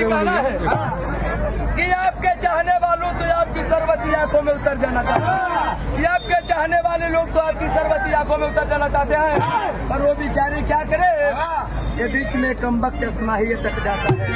जी कहना है कि आपके चाहने वालों तो आपकी सरबती आंखों में उतर जाना चाहते हैं, कि आपके चाहने वाले लोग तो आपकी सरबती आंखों में उतर जाना चाहते हैं, पर वो बेचारे क्या करे, ये बीच में कमबख्त चश्मा ही अटक जाता है।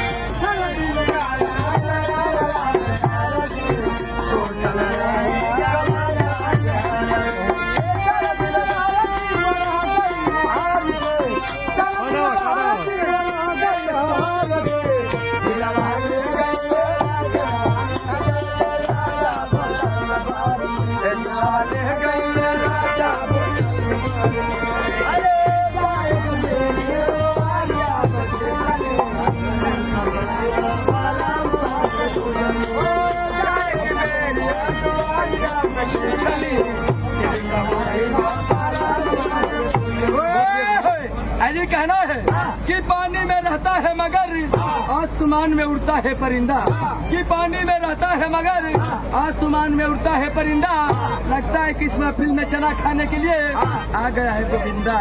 ऐसे कहना है कि पानी में रहता है मगर आसमान में उड़ता है परिंदा, कि पानी में रहता है मगर आसमान में उड़ता है परिंदा। लगता है कि इस महफिल में चना खाने के लिए आ गया है गोविंदा।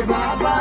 बाबा